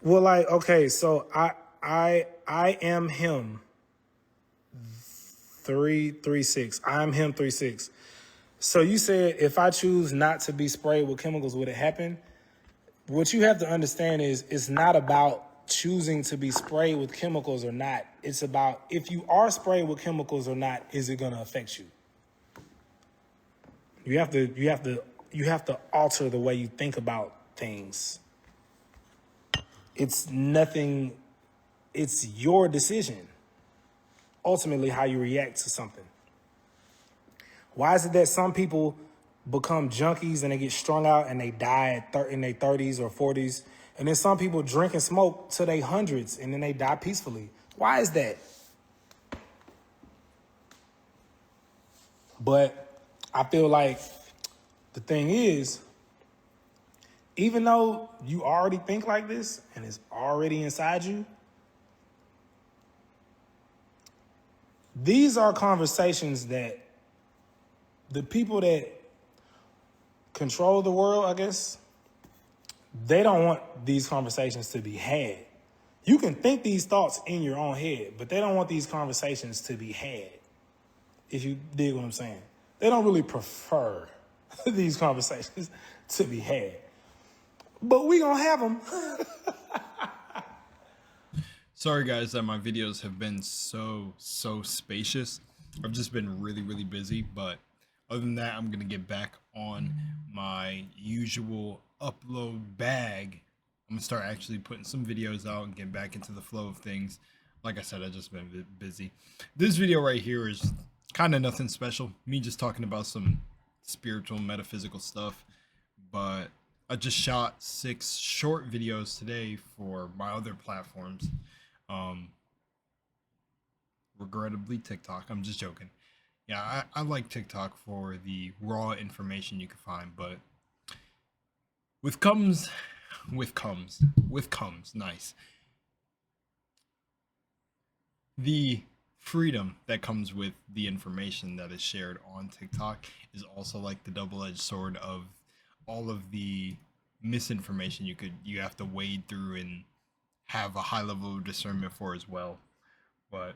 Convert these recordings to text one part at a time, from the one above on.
Well, like, okay, so I am him 336. I am him 36. So you said if I choose not to be sprayed with chemicals, would it happen? What you have to understand is it's not about choosing to be sprayed with chemicals or not. It's about if you are sprayed with chemicals or not, is it going to affect you? You have to alter the way you think about things. It's nothing, it's your decision. Ultimately how you react to something. Why is it that some people become junkies and they get strung out and they die in their 30s or 40s, and then some people drink and smoke to their hundreds and then they die peacefully? Why is that? But I feel like the thing is, even though you already think like this and it's already inside you, these are conversations that the people that control the world, I guess, they don't want these conversations to be had. You can think these thoughts in your own head, but they don't want these conversations to be had, if you dig what I'm saying. They don't really prefer these conversations to be had. But we gonna have them. Sorry guys that my videos have been so spacious. I've just been really busy, but other than that, I'm gonna get back on my usual upload bag. I'm gonna start actually putting some videos out and get back into the flow of things. Like I said, I've just been a bit busy. This video right here is kind of nothing special. Me just talking about some spiritual, metaphysical stuff, but I just shot 6 short videos today for my other platforms. Regrettably TikTok. I'm just joking. Yeah, I like TikTok for the raw information you can find, but with comes nice. The freedom that comes with the information that is shared on TikTok is also like the double-edged sword of all of the misinformation you have to wade through and have a high level of discernment for as well. But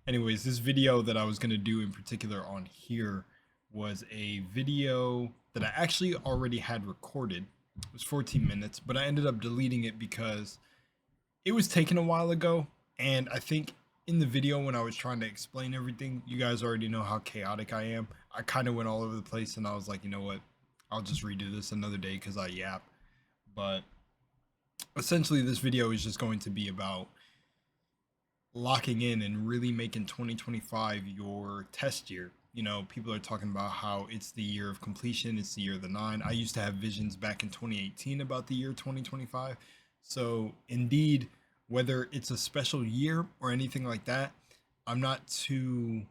anyways, this video that I was going to do in particular on here was a video that I actually already had recorded. It was 14 minutes, but I ended up deleting it because it was taken a while ago, and I think in the video when I was trying to explain everything, you guys already know how chaotic I am. I kind of went all over the place, and I was like, you know what, I'll just redo this another day because I yap. But essentially this video is just going to be about locking in and really making 2025 your test year. You know, people are talking about how it's the year of completion, it's the year of the 9. I used to have visions back in 2018 about the year 2025. So indeed, whether it's a special year or anything like that, I'm not too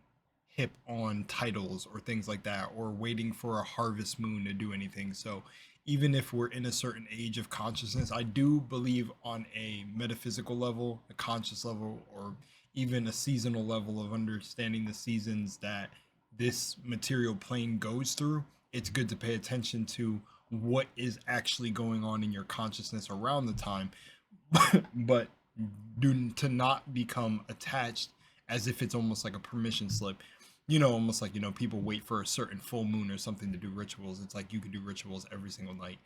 hip on titles or things like that, or waiting for a harvest moon to do anything. So even if we're in a certain age of consciousness, I do believe on a metaphysical level, a conscious level, or even a seasonal level of understanding the seasons that this material plane goes through, it's good to pay attention to what is actually going on in your consciousness around the time, but to not become attached as if it's almost like a permission slip. You know, almost like, you know, people wait for a certain full moon or something to do rituals. It's like you could do rituals every single night.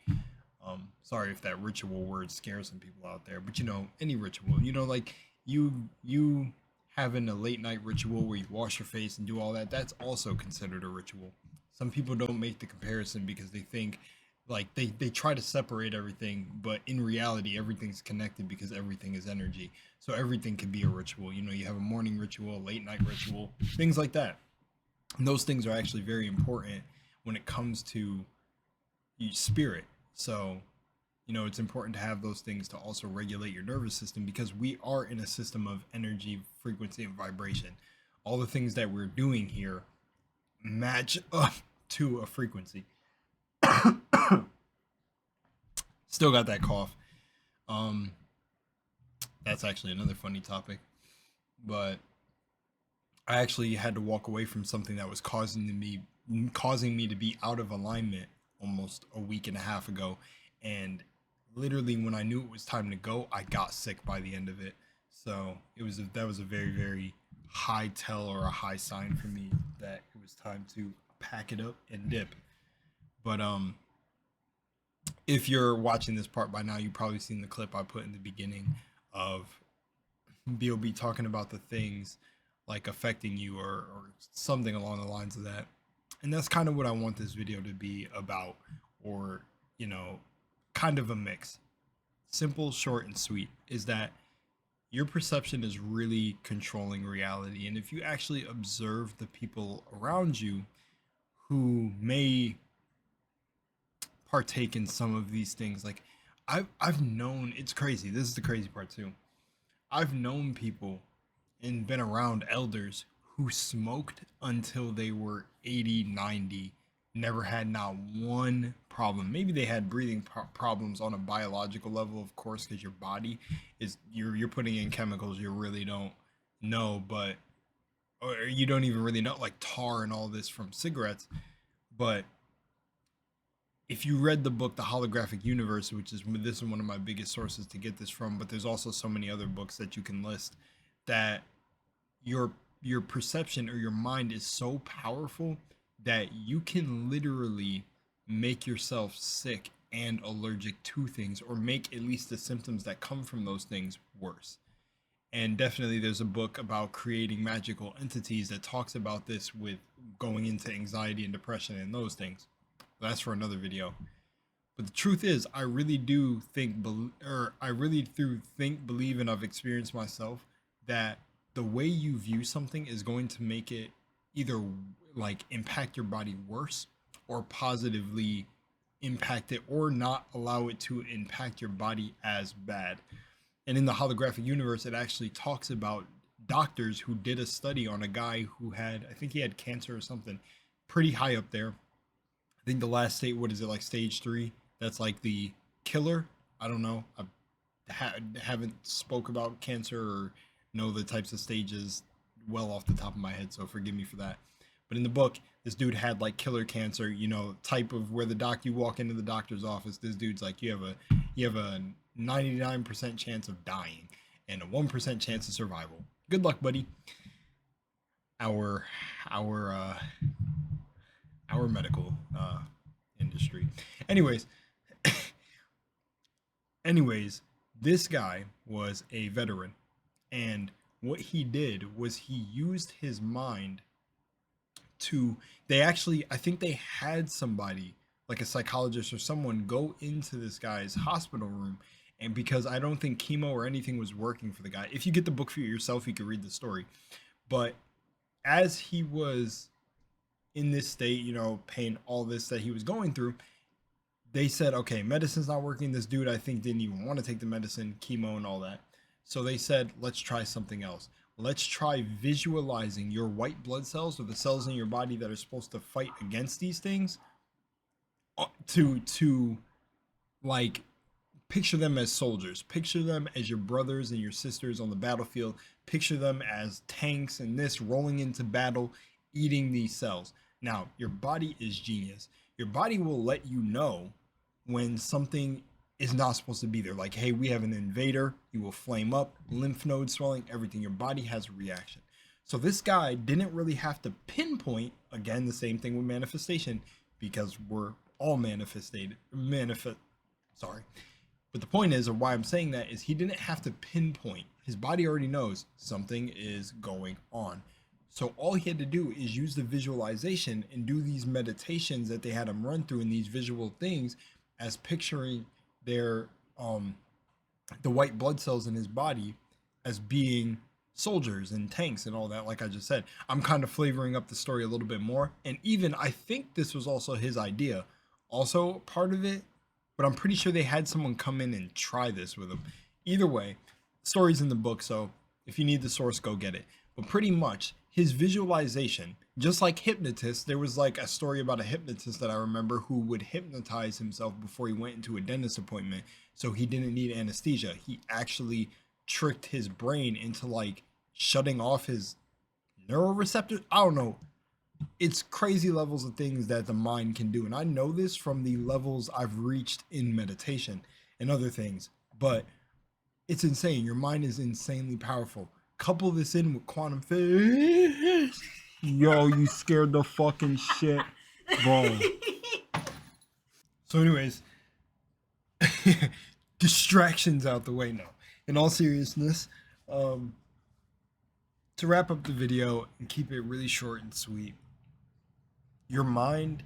Sorry if that ritual word scares some people out there, but you know, any ritual, you know, like you having a late night ritual where you wash your face and do all that, that's also considered a ritual. Some people don't make the comparison because they think like they try to separate everything, but in reality everything's connected because everything is energy. So everything can be a ritual. You know, you have a morning ritual, a late night ritual, things like that. And those things are actually very important when it comes to spirit. So, you know, it's important to have those things to also regulate your nervous system, because we are in a system of energy, frequency, and vibration. All the things that we're doing here match up to a frequency. Still got that cough. That's actually another funny topic, but I actually had to walk away from something that was causing me to be out of alignment almost a week and a half ago, and literally when I knew it was time to go, I got sick by the end of it. So that was a very, very high tell or a high sign for me that it was time to pack it up and dip. But if you're watching this part by now, you've probably seen the clip I put in the beginning of BOB talking about the things like affecting you or something along the lines of that. And that's kind of what I want this video to be about, or, you know, kind of a mix. Simple, short, and sweet is that your perception is really controlling reality. And if you actually observe the people around you who may partake in some of these things, like I've known, it's crazy. This is the crazy part too. I've known people and been around elders who smoked until they were 80, 90, never had not one problem. Maybe they had breathing problems on a biological level, of course, because your body is you're putting in chemicals you really don't know, but or you don't even really know, like tar and all this from cigarettes. But if you read the book The Holographic Universe, which is this is one of my biggest sources to get this from, but there's also so many other books that you can list, that your perception or your mind is so powerful that you can literally make yourself sick and allergic to things, or make at least the symptoms that come from those things worse. And definitely there's a book about creating magical entities that talks about this, with going into anxiety and depression and those things. That's for another video. But the truth is, I really do think, believe, and I've experienced myself that the way you view something is going to make it either like impact your body worse, or positively impact it, or not allow it to impact your body as bad. And in the Holographic Universe, it actually talks about doctors who did a study on a guy who had, I think he had cancer or something, pretty high up there. I think the last stage, what is it, like stage 3? That's like the killer. I don't know. I haven't spoke about cancer or know the types of stages well off the top of my head, so forgive me for that. But in the book, this dude had like killer cancer, you know, type of where you walk into the doctor's office, this dude's like, you have a 99% chance of dying and a 1% chance of survival. Good luck, buddy. Our medical industry. Anyways, this guy was a veteran, and what he did was he used his mind to, I think they had somebody like a psychologist or someone go into this guy's hospital room, and because I don't think chemo or anything was working for the guy. If you get the book for yourself, you can read the story. But as he was in this state, you know, pain, all this that he was going through, they said, okay, medicine's not working. This dude, I think, didn't even want to take the medicine, chemo and all that. So they said, let's try something else. Let's try visualizing your white blood cells, or the cells in your body that are supposed to fight against these things, to like picture them as soldiers, picture them as your brothers and your sisters on the battlefield, picture them as tanks and this rolling into battle, eating these cells. Now, your body is genius. Your body will let you know when something is not supposed to be there. Like, hey, we have an invader. You will flame up, lymph node swelling, everything. Your body has a reaction. So this guy didn't really have to pinpoint, again, the same thing with manifestation, because we're all sorry. But the point is, or why I'm saying that, is he didn't have to pinpoint. His body already knows something is going on. So all he had to do is use the visualization and do these meditations that they had him run through, in these visual things, as picturing their the white blood cells in his body as being soldiers and tanks and all that. Like I just said, I'm kind of flavoring up the story a little bit more, and even I think this was also his idea, also part of it, but I'm pretty sure they had someone come in and try this with him. Either way, story's in the book, so if you need the source, go get it. But pretty much his visualization, just like hypnotists, there was like a story about a hypnotist that I remember who would hypnotize himself before he went into a dentist appointment, so he didn't need anesthesia. He actually tricked his brain into like shutting off his neuroreceptors. I don't know. It's crazy levels of things that the mind can do. And I know this from the levels I've reached in meditation. and other things. But it's insane. Your mind is insanely powerful. Couple this in with quantum physics. Yo, you scared the fucking shit, bro. So, anyways, distractions out the way now. In all seriousness, to wrap up the video and keep it really short and sweet, your mind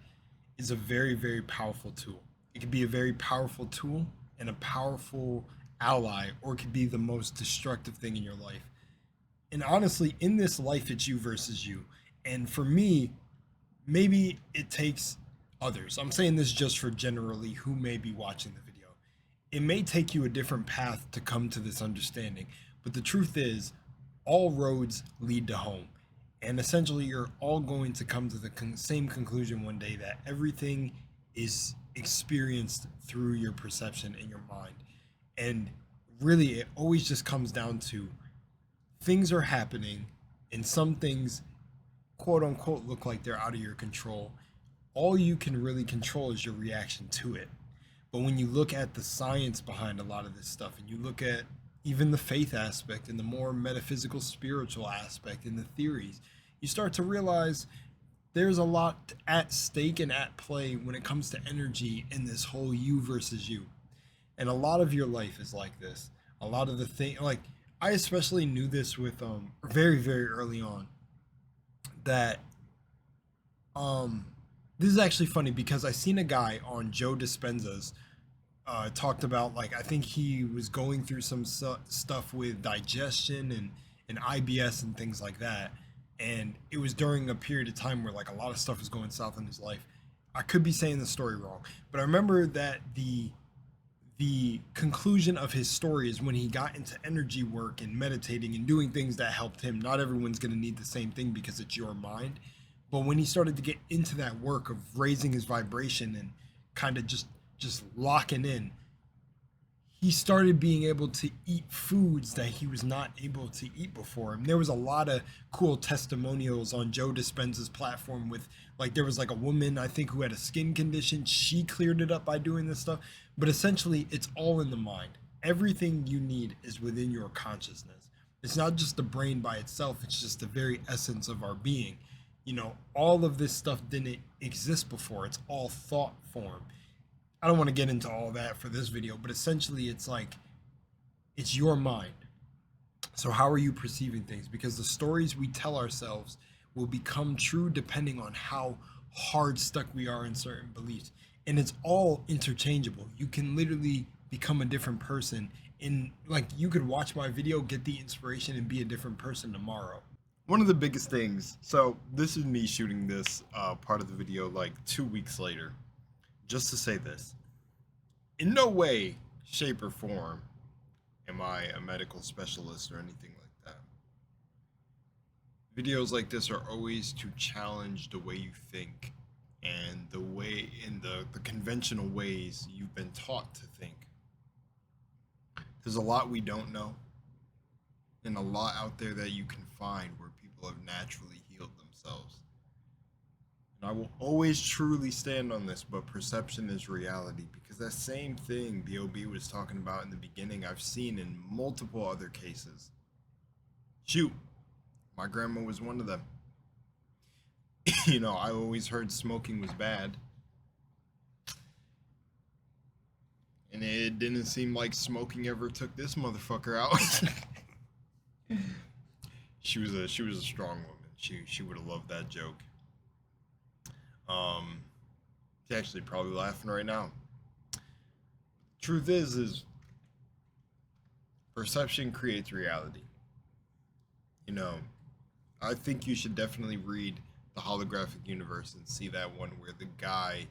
is a very, very powerful tool. It can be a very powerful tool and a powerful ally, or it could be the most destructive thing in your life. And honestly, in this life, it's you versus you. And for me, maybe it takes others. I'm saying this just for generally who may be watching the video. It may take you a different path to come to this understanding, but the truth is, all roads lead to home. And essentially, you're all going to come to the same conclusion one day, that everything is experienced through your perception in your mind. And really, it always just comes down to things are happening, and some things, quote unquote, look like they're out of your control. All you can really control is your reaction to it. But when you look at the science behind a lot of this stuff, and you look at even the faith aspect and the more metaphysical, spiritual aspect and the theories, you start to realize there's a lot at stake and at play when it comes to energy in this whole you versus you. And a lot of your life is like this. A lot of the thing, like I especially knew this with very, very early on, that this is actually funny because I seen a guy on Joe Dispenza's talked about, like, I think he was going through some stuff with digestion and IBS and things like that. And it was during a period of time where like a lot of stuff was going south in his life. I could be saying the story wrong, but I remember that the conclusion of his story is when he got into energy work and meditating and doing things that helped him. Not everyone's going to need the same thing because it's your mind. But when he started to get into that work of raising his vibration and kind of just locking in, he started being able to eat foods that he was not able to eat before. And there was a lot of cool testimonials on Joe Dispenza's platform with, like, there was like a woman, I think, who had a skin condition. She cleared it up by doing this stuff. But essentially, it's all in the mind. Everything you need is within your consciousness. It's not just the brain by itself. It's just the very essence of our being. You know, all of this stuff didn't exist before. It's all thought form. I don't want to get into all that for this video, but essentially it's like, it's your mind. So how are you perceiving things? Because the stories we tell ourselves will become true depending on how hard stuck we are in certain beliefs. And it's all interchangeable. You can literally become a different person. In, like, you could watch my video, get the inspiration, and be a different person tomorrow. One of the biggest things, so this is me shooting this part of the video like 2 weeks later, just to say this. In no way, shape, or form am I a medical specialist or anything like that. Videos like this are always to challenge the way you think and the way, in the conventional ways you've been taught to think. There's a lot we don't know, and a lot out there that you can find where people have naturally healed themselves. And I will always truly stand on this, but perception is reality, because that same thing the OB was talking about in the beginning, I've seen in multiple other cases. Shoot, my grandma was one of them. You know, I always heard smoking was bad. And it didn't seem like smoking ever took this motherfucker out. She was a strong woman. She would have loved that joke. She's actually probably laughing right now. Truth is perception creates reality. You know, I think you should definitely read The Holographic Universe and see that one where the guy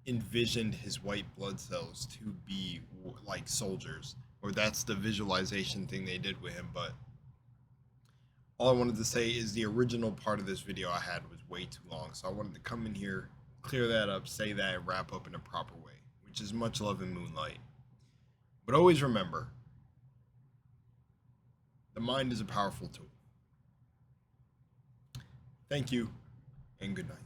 envisioned his white blood cells to be like soldiers, or that's the visualization thing they did with him. But all I wanted to say is the original part of this video I had was way too long, so I wanted to come in here, clear that up, say that, and wrap up in a proper way, which is much love in Moonlight. But always remember, the mind is a powerful tool. Thank you, and good night.